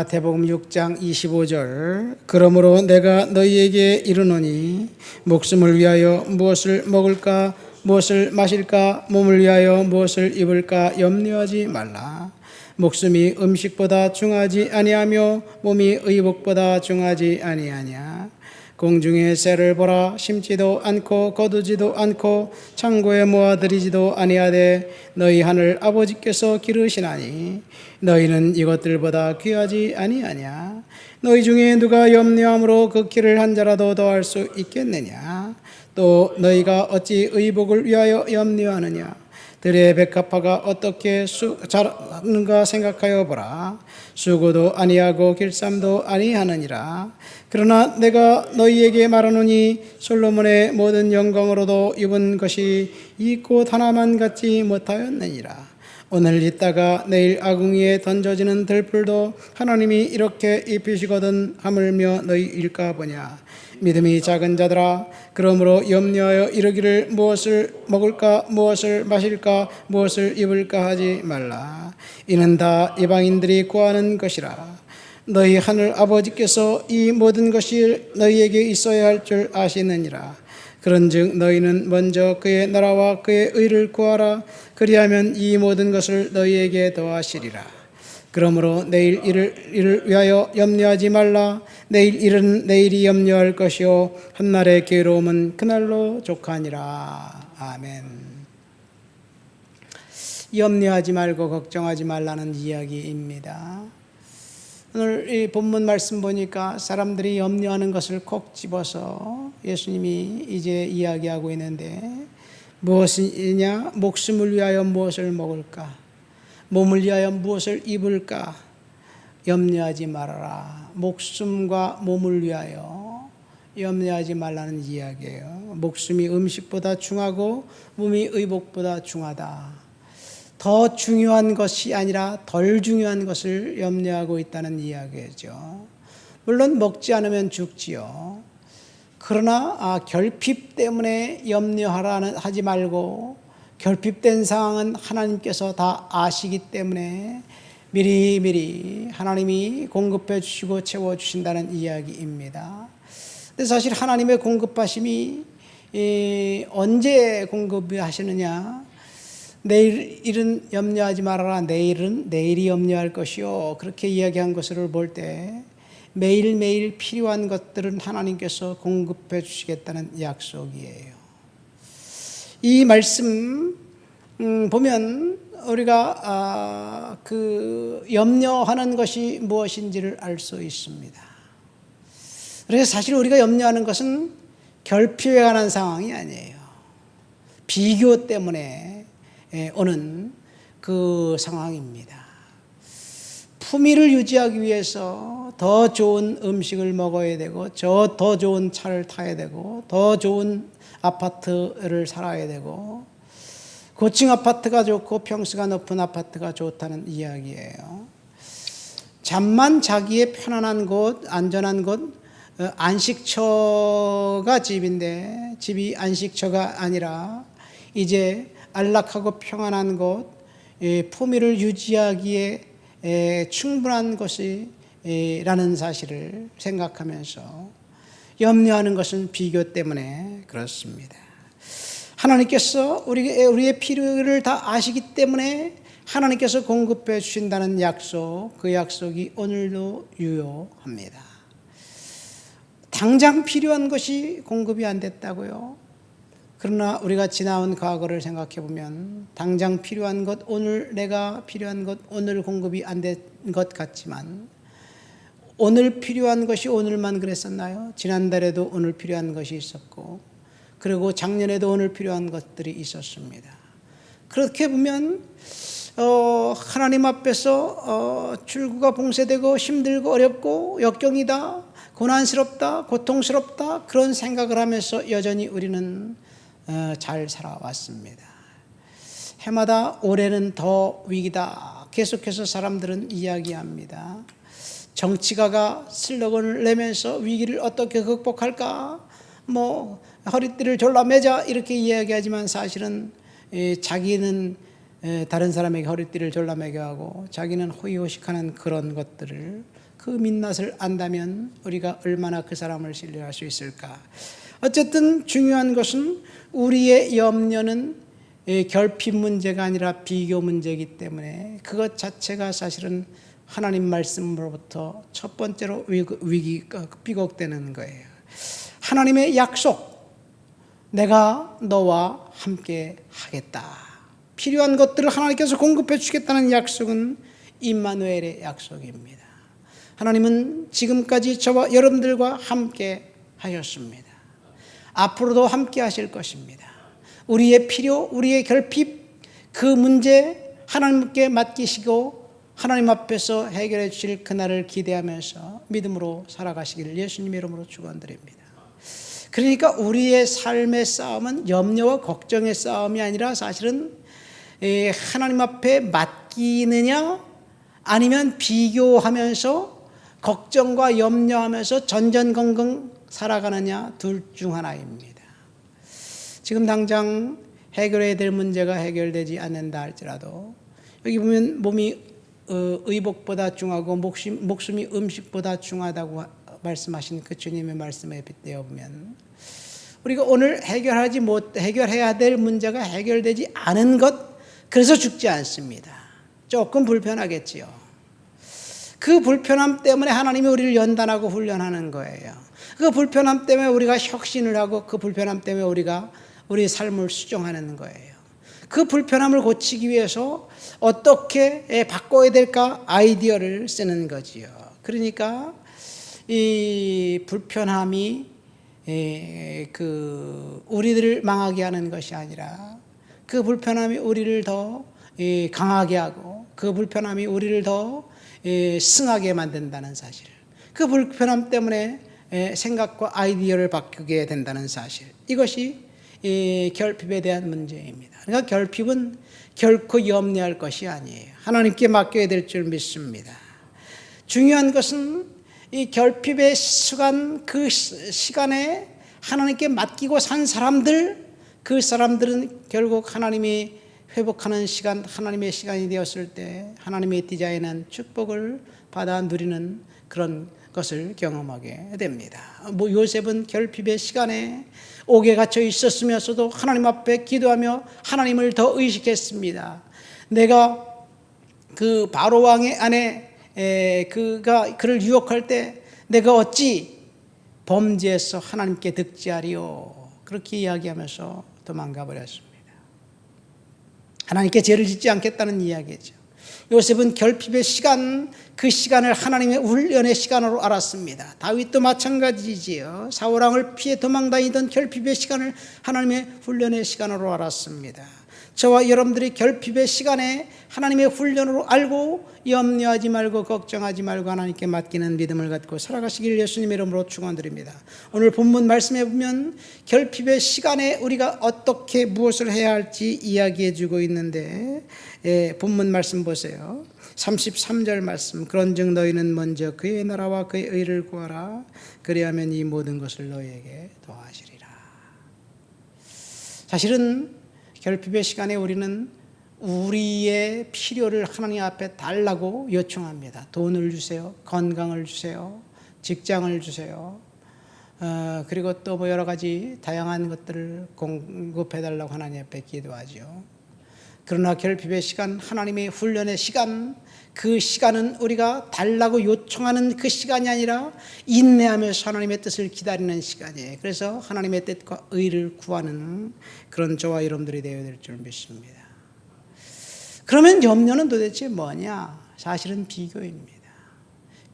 마태복음 6장 25절 그러므로 내가 너희에게 이르노니 목숨을 위하여 무엇을 먹을까 무엇을 마실까 몸을 위하여 무엇을 입을까 염려하지 말라. 목숨이 음식보다 중하지 아니하며 몸이 의복보다 중하지 아니하냐. 공중의 새를 보라. 심지도 않고 거두지도 않고 창고에 모아들이지도 아니하되 너희 하늘 아버지께서 기르시나니 너희는 이것들보다 귀하지 아니하냐. 너희 중에 누가 염려함으로 그 길을 한 자라도 더할 수 있겠느냐. 또 너희가 어찌 의복을 위하여 염려하느냐. 들의 백합화가 어떻게 자라는가 생각하여 보라. 수고도 아니하고 길쌈도 아니하느니라. 그러나 내가 너희에게 말하노니 솔로몬의 모든 영광으로도 입은 것이 이 꽃 하나만 갖지 못하였느니라. 오늘 있다가 내일 아궁이에 던져지는 들풀도 하나님이 이렇게 입히시거든 하물며 너희 일까 보냐. 믿음이 작은 자들아, 그러므로 염려하여 이르기를 무엇을 먹을까 무엇을 마실까 무엇을 입을까 하지 말라. 이는 다 이방인들이 구하는 것이라. 너희 하늘 아버지께서 이 모든 것이 너희에게 있어야 할 줄 아시느니라. 그런즉 너희는 먼저 그의 나라와 그의 의를 구하라. 그리하면 이 모든 것을 너희에게 더하시리라. 그러므로 내일 일을 위하여 염려하지 말라. 내일 일은 내일이 염려할 것이요 한날의 괴로움은 그날로 족하니라. 아멘. 염려하지 말고 걱정하지 말라는 이야기입니다. 오늘 이 본문 말씀 보니까 사람들이 염려하는 것을 콕 집어서 예수님이 이제 이야기하고 있는데, 무엇이냐? 목숨을 위하여 무엇을 먹을까? 몸을 위하여 무엇을 입을까? 염려하지 말아라. 목숨과 몸을 위하여 염려하지 말라는 이야기예요. 목숨이 음식보다 중하고 몸이 의복보다 중하다. 더 중요한 것이 아니라 덜 중요한 것을 염려하고 있다는 이야기죠. 물론 먹지 않으면 죽지요. 그러나 결핍 때문에 염려하라는 하지 말고, 결핍된 상황은 하나님께서 다 아시기 때문에 미리미리 하나님이 공급해 주시고 채워 주신다는 이야기입니다. 근데 사실 하나님의 공급하심이 언제 공급이 하시느냐? 내일 일은 염려하지 말아라. 내일은 내일이 염려할 것이요. 그렇게 이야기한 것을 볼 때 매일매일 필요한 것들은 하나님께서 공급해 주시겠다는 약속이에요. 이 말씀 보면 우리가 그 염려하는 것이 무엇인지를 알 수 있습니다. 그래서 사실 우리가 염려하는 것은 결핍에 관한 상황이 아니에요. 비교 때문에 오는 그 상황입니다. 품위를 유지하기 위해서 더 좋은 음식을 먹어야 되고, 더 좋은 차를 타야 되고, 더 좋은 아파트를 살아야 되고, 고층 아파트가 좋고 평수가 높은 아파트가 좋다는 이야기예요. 잠만 자기의 편안한 곳, 안전한 곳, 안식처가 집인데 집이 안식처가 아니라 이제 안락하고 평안한 곳, 품위를 유지하기에 충분한 것이라는 사실을 생각하면서 염려하는 것은 비교 때문에 그렇습니다. 하나님께서 우리의 필요를 다 아시기 때문에 하나님께서 공급해 주신다는 약속, 그 약속이 오늘도 유효합니다. 당장 필요한 것이 공급이 안 됐다고요? 그러나 우리가 지나온 과거를 생각해 보면 당장 필요한 것, 오늘 내가 필요한 것, 오늘 공급이 안 된 것 같지만, 오늘 필요한 것이 오늘만 그랬었나요? 지난달에도 오늘 필요한 것이 있었고, 그리고 작년에도 오늘 필요한 것들이 있었습니다. 그렇게 보면 하나님 앞에서 출구가 봉쇄되고 힘들고 어렵고 역경이다, 고난스럽다, 고통스럽다, 그런 생각을 하면서 여전히 우리는 잘 살아왔습니다. 해마다 올해는 더 위기다, 계속해서 사람들은 이야기합니다. 정치가가 슬로건을 내면서 위기를 어떻게 극복할까, 허리띠를 졸라매자 이렇게 이야기하지만 사실은 자기는 다른 사람에게 허리띠를 졸라매게 하고 자기는 호의호식하는 그런 것들을 그 민낯을 안다면 우리가 얼마나 그 사람을 신뢰할 수 있을까? 어쨌든 중요한 것은 우리의 염려는 결핍 문제가 아니라 비교 문제이기 때문에 그것 자체가 사실은 하나님 말씀으로부터 첫 번째로 위기가 삐걱대는 거예요. 하나님의 약속, 내가 너와 함께 하겠다. 필요한 것들을 하나님께서 공급해 주겠다는 약속은 임마누엘의 약속입니다. 하나님은 지금까지 저와 여러분들과 함께 하셨습니다. 앞으로도 함께 하실 것입니다. 우리의 필요, 우리의 결핍, 그 문제 하나님께 맡기시고 하나님 앞에서 해결해 주실 그날을 기대하면서 믿음으로 살아가시기를 예수님의 이름으로 축원드립니다. 그러니까 우리의 삶의 싸움은 염려와 걱정의 싸움이 아니라 사실은 하나님 앞에 맡기느냐 아니면 비교하면서 걱정과 염려하면서 전전긍긍 살아가느냐 둘 중 하나입니다. 지금 당장 해결해야 될 문제가 해결되지 않는다 할지라도 여기 보면 몸이 의복보다 중하고 목숨이 음식보다 중하다고 말씀하신 그 주님의 말씀에 빗대어 보면 우리가 오늘 해결해야 될 문제가 해결되지 않은 것, 그래서 죽지 않습니다. 조금 불편하겠지요. 그 불편함 때문에 하나님이 우리를 연단하고 훈련하는 거예요. 그 불편함 때문에 우리가 혁신을 하고 그 불편함 때문에 우리가 우리의 삶을 수정하는 거예요. 그 불편함을 고치기 위해서 어떻게 바꿔야 될까 아이디어를 쓰는 거지요. 그러니까 이 불편함이 우리들을 망하게 하는 것이 아니라 그 불편함이 우리를 더 강하게 하고 그 불편함이 우리를 더 승하게 만든다는 사실, 그 불편함 때문에 생각과 아이디어를 바꾸게 된다는 사실, 이것이 결핍에 대한 문제입니다. 그러니까 결핍은 결코 염려할 것이 아니에요. 하나님께 맡겨야 될 줄 믿습니다. 중요한 것은 이 결핍의 시간, 그 시간에 하나님께 맡기고 산 사람들, 그 사람들은 결국 하나님이 회복하는 시간, 하나님의 시간이 되었을 때 하나님의 디자인한 축복을 받아 누리는 그런 것을 경험하게 됩니다. 요셉은 결핍의 시간에 옥에 갇혀 있었으면서도 하나님 앞에 기도하며 하나님을 더 의식했습니다. 내가 그 바로 왕의 아내 그가 그를 유혹할 때 내가 어찌 범죄해서 하나님께 득지하리요, 그렇게 이야기하면서 도망가 버렸습니다. 하나님께 죄를 짓지 않겠다는 이야기죠. 요셉은 결핍의 시간, 그 시간을 하나님의 훈련의 시간으로 알았습니다. 다윗도 마찬가지지요. 사울왕을 피해 도망다니던 결핍의 시간을 하나님의 훈련의 시간으로 알았습니다. 저와 여러분들이 결핍의 시간에 하나님의 훈련으로 알고 염려하지 말고 걱정하지 말고 하나님께 맡기는 믿음을 갖고 살아가시길 예수님의 이름으로 축원드립니다. 오늘 본문 말씀에 보면 결핍의 시간에 우리가 어떻게 무엇을 해야 할지 이야기해 주고 있는데 본문 말씀 보세요. 33절 말씀, 그런즉 너희는 먼저 그의 나라와 그의 의를 구하라. 그리하면 이 모든 것을 너희에게 더하시리라. 사실은 결핍의 시간에 우리는 우리의 필요를 하나님 앞에 달라고 요청합니다. 돈을 주세요, 건강을 주세요, 직장을 주세요, 그리고 또 여러 가지 다양한 것들을 공급해 달라고 하나님 앞에 기도하죠. 그러나 결핍의 시간, 하나님의 훈련의 시간, 그 시간은 우리가 달라고 요청하는 그 시간이 아니라 인내하면서 하나님의 뜻을 기다리는 시간이에요. 그래서 하나님의 뜻과 의를 구하는 그런 저와 여러분들이 되어야 될 줄 믿습니다. 그러면 염려는 도대체 뭐냐? 사실은 비교입니다.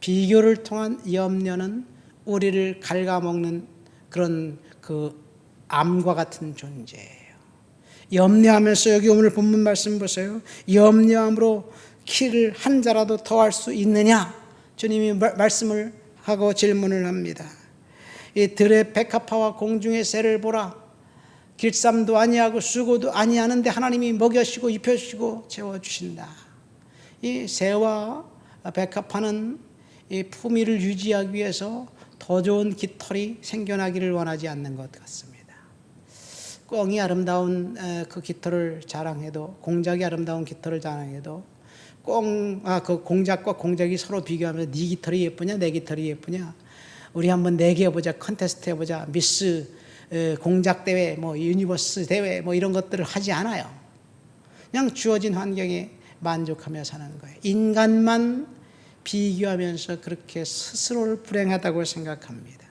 비교를 통한 염려는 우리를 갉아먹는 그런 그 암과 같은 존재예요. 염려하면서, 여기 오늘 본문 말씀 보세요. 염려함으로 키를 한 자라도 더할 수 있느냐? 주님이 말씀을 하고 질문을 합니다. 이 들의 백합화와 공중의 새를 보라. 길쌈도 아니하고 수고도 아니하는데 하나님이 먹여주시고 입혀주시고 채워주신다. 이 새와 백합화는 이 품위를 유지하기 위해서 더 좋은 깃털이 생겨나기를 원하지 않는 것 같습니다. 꿩이 아름다운 그 깃털을 자랑해도, 공작이 아름다운 깃털을 자랑해도 그 공작과 공작이 서로 비교하면서 네 깃털이 예쁘냐 내 깃털이 예쁘냐, 우리 한번 내기해보자, 컨테스트 해보자, 미스 공작 대회, 뭐 유니버스 대회, 뭐 이런 것들을 하지 않아요. 그냥 주어진 환경에 만족하며 사는 거예요. 인간만 비교하면서 그렇게 스스로를 불행하다고 생각합니다.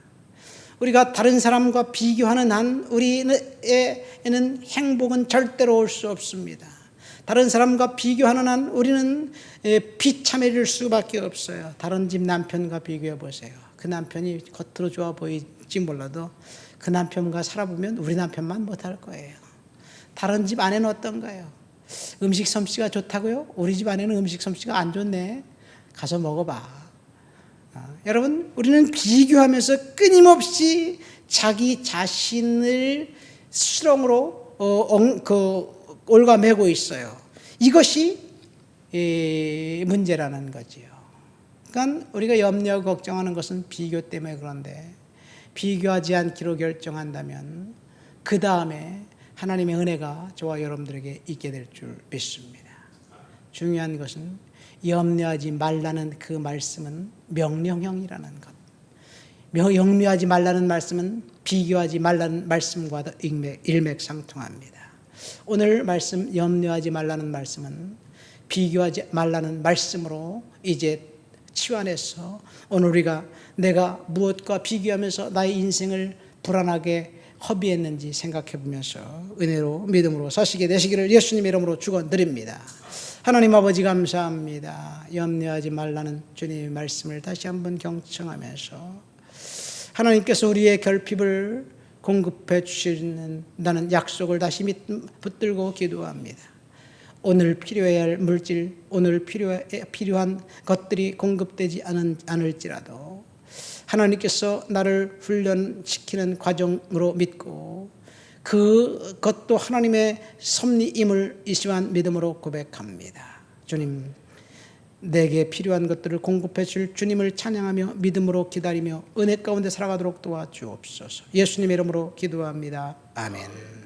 우리가 다른 사람과 비교하는 한 우리에는 행복은 절대로 올 수 없습니다. 다른 사람과 비교하는 한 우리는 비참해질 수밖에 없어요. 다른 집 남편과 비교해 보세요. 그 남편이 겉으로 좋아 보일지 몰라도 그 남편과 살아보면 우리 남편만 못할 거예요. 다른 집 아내는 어떤가요? 음식 솜씨가 좋다고요? 우리 집 아내는 음식 솜씨가 안 좋네. 가서 먹어봐. 여러분, 우리는 비교하면서 끊임없이 자기 자신을 수렁으로 올가매고 있어요. 이것이 문제라는 거지요. 그러니까 우리가 염려 걱정하는 것은 비교 때문에 그런데, 비교하지 않기로 결정한다면 그 다음에 하나님의 은혜가 저와 여러분들에게 있게 될 줄 믿습니다. 중요한 것은 염려하지 말라는 그 말씀은 명령형이라는 것. 염려하지 말라는 말씀은 비교하지 말라는 말씀과도 일맥상통합니다. 오늘 말씀, 염려하지 말라는 말씀은 비교하지 말라는 말씀으로 이제 치환해서 오늘 우리가 내가 무엇과 비교하면서 나의 인생을 불안하게 허비했는지 생각해 보면서 은혜로 믿음으로 사시게 되시기를 예수님의 이름으로 축원드립니다. 하나님 아버지 감사합니다. 염려하지 말라는 주님의 말씀을 다시 한번 경청하면서 하나님께서 우리의 결핍을 공급해 주시는다는 약속을 다시 붙들고 기도합니다. 오늘 필요해야 할 물질, 오늘 필요한 것들이 공급되지 않을지라도 하나님께서 나를 훈련시키는 과정으로 믿고 그것도 하나님의 섭리임을 이 시간 믿음으로 고백합니다. 주님, 내게 필요한 것들을 공급해 줄 주님을 찬양하며 믿음으로 기다리며 은혜 가운데 살아가도록 도와주옵소서. 예수님의 이름으로 기도합니다. 아멘.